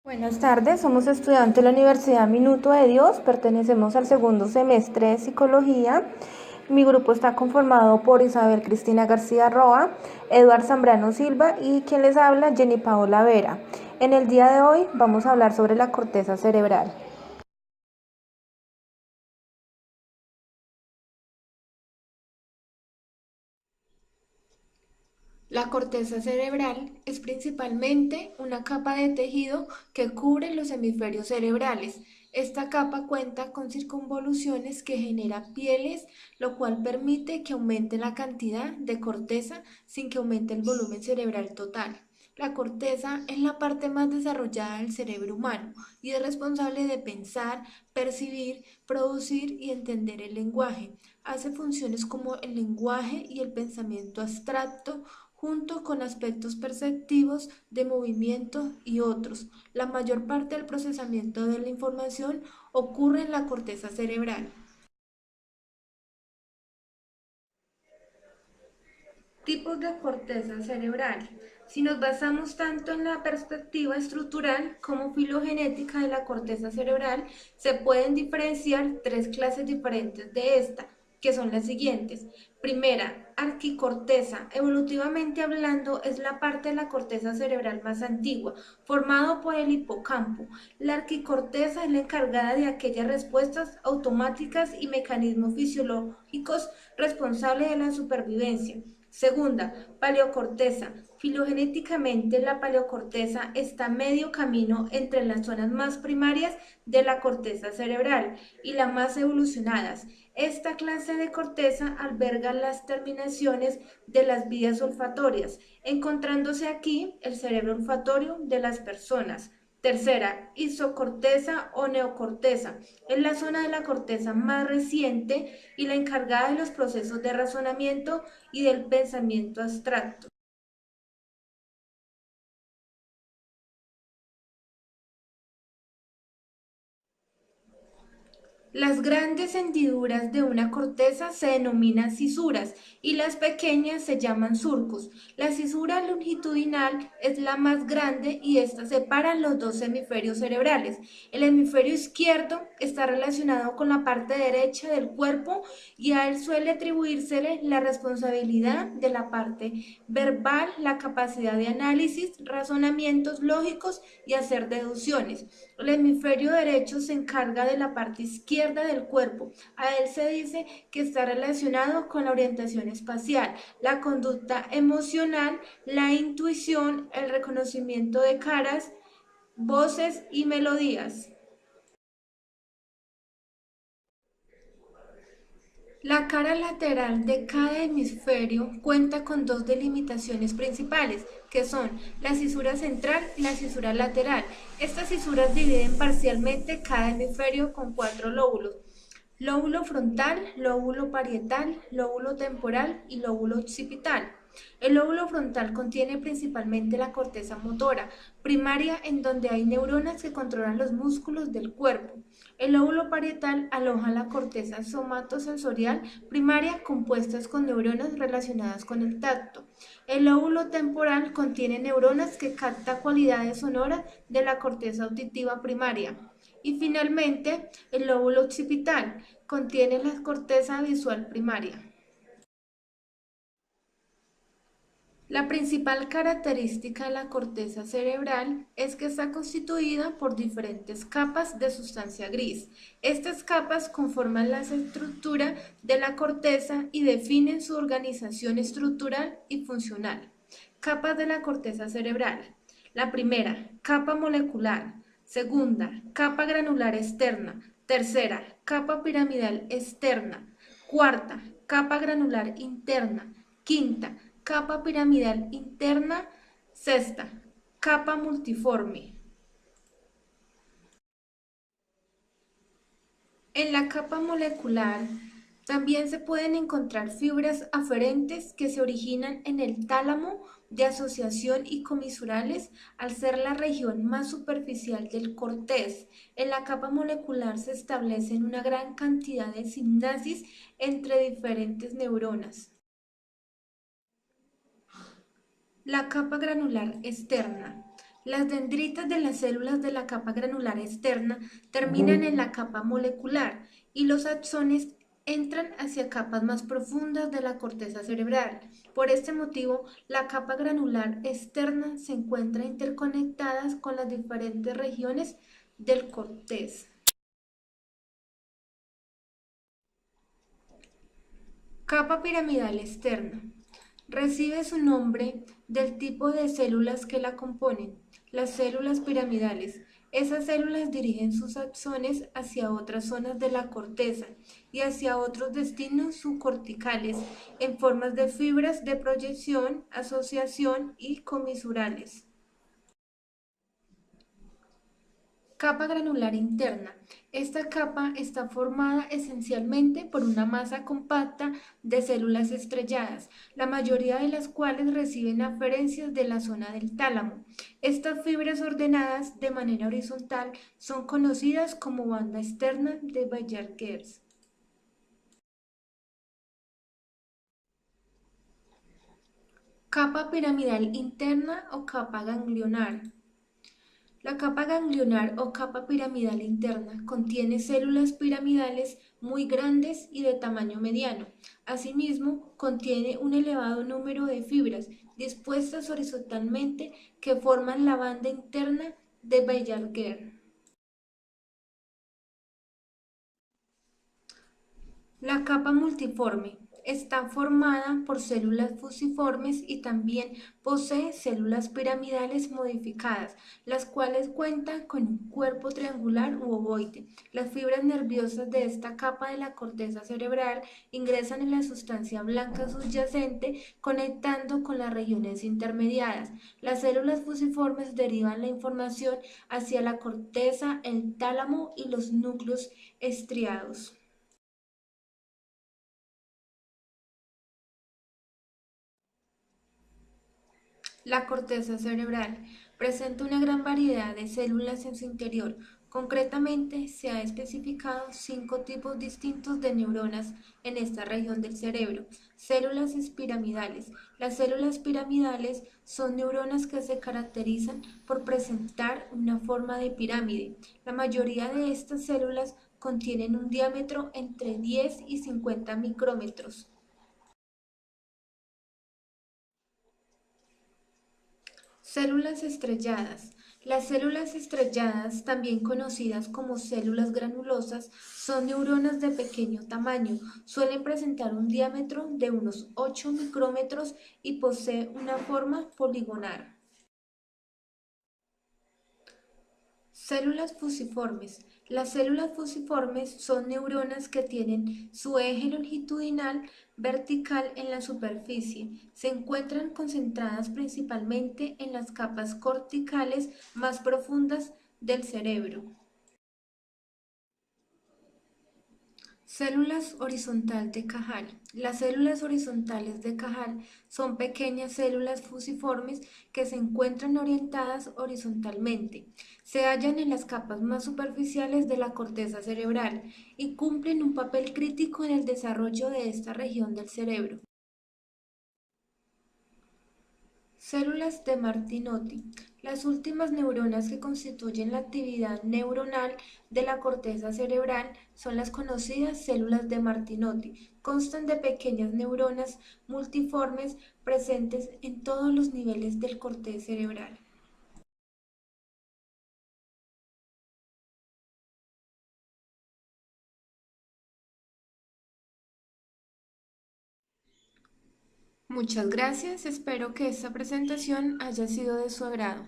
Buenas tardes, somos estudiantes de la Universidad Minuto de Dios, pertenecemos al segundo semestre de Psicología. Mi grupo está conformado por Isabel Cristina García Roa, Eduard Zambrano Silva y quien les habla, Jenny Paola Vera. En el día de hoy vamos a hablar sobre la corteza cerebral. La corteza cerebral es principalmente una capa de tejido que cubre los hemisferios cerebrales. Esta capa cuenta con circunvoluciones que generan pieles, lo cual permite que aumente la cantidad de corteza sin que aumente el volumen cerebral total. La corteza es la parte más desarrollada del cerebro humano y es responsable de pensar, percibir, producir y entender el lenguaje. Hace funciones como el lenguaje y el pensamiento abstracto, junto con aspectos perceptivos de movimiento y otros. La mayor parte del procesamiento de la información ocurre en la corteza cerebral. Tipos de corteza cerebral. Si nos basamos tanto en la perspectiva estructural como filogenética de la corteza cerebral, se pueden diferenciar tres clases diferentes de esta, que son las siguientes. Primera, arquicorteza. Evolutivamente hablando, es la parte de la corteza cerebral más antigua, formado por el hipocampo. La arquicorteza es la encargada de aquellas respuestas automáticas y mecanismos fisiológicos responsables de la supervivencia. Segunda, paleocorteza. Filogenéticamente, la paleocorteza está a medio camino entre las zonas más primarias de la corteza cerebral y las más evolucionadas. Esta clase de corteza alberga las terminaciones de las vías olfatorias, encontrándose aquí el cerebro olfatorio de las personas. Tercera, isocorteza o neocorteza. Es la zona de la corteza más reciente y la encargada de los procesos de razonamiento y del pensamiento abstracto. Las grandes hendiduras de una corteza se denominan cisuras y las pequeñas se llaman surcos. La cisura longitudinal es la más grande y esta separa los dos hemisferios cerebrales. El hemisferio izquierdo está relacionado con la parte derecha del cuerpo y a él suele atribuírsele la responsabilidad de la parte verbal, la capacidad de análisis, razonamientos lógicos y hacer deducciones. El hemisferio derecho se encarga de la parte izquierda del cuerpo. A él se dice que está relacionado con la orientación espacial, la conducta emocional, la intuición, el reconocimiento de caras, voces y melodías. La cara lateral de cada hemisferio cuenta con dos delimitaciones principales, que son la cisura central y la cisura lateral. Estas cisuras dividen parcialmente cada hemisferio con cuatro lóbulos: lóbulo frontal, lóbulo parietal, lóbulo temporal y lóbulo occipital. El lóbulo frontal contiene principalmente la corteza motora primaria, en donde hay neuronas que controlan los músculos del cuerpo. El lóbulo parietal aloja la corteza somatosensorial primaria, compuestas con neuronas relacionadas con el tacto. El lóbulo temporal contiene neuronas que captan cualidades sonoras de la corteza auditiva primaria. Y finalmente, el lóbulo occipital contiene la corteza visual primaria. La principal característica de la corteza cerebral es que está constituida por diferentes capas de sustancia gris. Estas capas conforman la estructura de la corteza y definen su organización estructural y funcional. Capas de la corteza cerebral. La primera, capa molecular. Segunda, capa granular externa. Tercera, capa piramidal externa. Cuarta, capa granular interna. Quinta, capa piramidal interna. Sexta, capa multiforme. En la capa molecular también se pueden encontrar fibras aferentes que se originan en el tálamo de asociación y comisurales, al ser la región más superficial del cortez. En la capa molecular se establecen una gran cantidad de sinapsis entre diferentes neuronas. La capa granular externa. Las dendritas de las células de la capa granular externa terminan en la capa molecular y los axones entran hacia capas más profundas de la corteza cerebral. Por este motivo, la capa granular externa se encuentra interconectada con las diferentes regiones del corteza. Capa piramidal externa. Recibe su nombre del tipo de células que la componen, las células piramidales. Esas células dirigen sus axones hacia otras zonas de la corteza y hacia otros destinos subcorticales en formas de fibras de proyección, asociación y comisurales. Capa granular interna. Esta capa está formada esencialmente por una masa compacta de células estrelladas, la mayoría de las cuales reciben aferencias de la zona del tálamo. Estas fibras ordenadas de manera horizontal son conocidas como banda externa de Baillargeon. Capa piramidal interna o capa ganglionar. La capa ganglionar o capa piramidal interna contiene células piramidales muy grandes y de tamaño mediano. Asimismo, contiene un elevado número de fibras dispuestas horizontalmente que forman la banda interna de Baillargeon. La capa multiforme está formada por células fusiformes y también posee células piramidales modificadas, las cuales cuentan con un cuerpo triangular u ovoide. Las fibras nerviosas de esta capa de la corteza cerebral ingresan en la sustancia blanca subyacente, conectando con las regiones intermediadas. Las células fusiformes derivan la información hacia la corteza, el tálamo y los núcleos estriados. La corteza cerebral presenta una gran variedad de células en su interior. Concretamente, se ha especificado 5 tipos distintos de neuronas en esta región del cerebro. Células piramidales. Las células piramidales son neuronas que se caracterizan por presentar una forma de pirámide. La mayoría de estas células contienen un diámetro entre 10 y 50 micrómetros. Células estrelladas. Las células estrelladas, también conocidas como células granulosas, son neuronas de pequeño tamaño. Suelen presentar un diámetro de unos 8 micrómetros y posee una forma poligonal. Células fusiformes. Las células fusiformes son neuronas que tienen su eje longitudinal vertical en la superficie. Se encuentran concentradas principalmente en las capas corticales más profundas del cerebro. Células horizontal de Cajal. Las células horizontales de Cajal son pequeñas células fusiformes que se encuentran orientadas horizontalmente. Se hallan en las capas más superficiales de la corteza cerebral y cumplen un papel crítico en el desarrollo de esta región del cerebro. Células de Martinotti. Las últimas neuronas que constituyen la actividad neuronal de la corteza cerebral son las conocidas células de Martinotti. Constan de pequeñas neuronas multiformes presentes en todos los niveles del corte cerebral. Muchas gracias, espero que esta presentación haya sido de su agrado.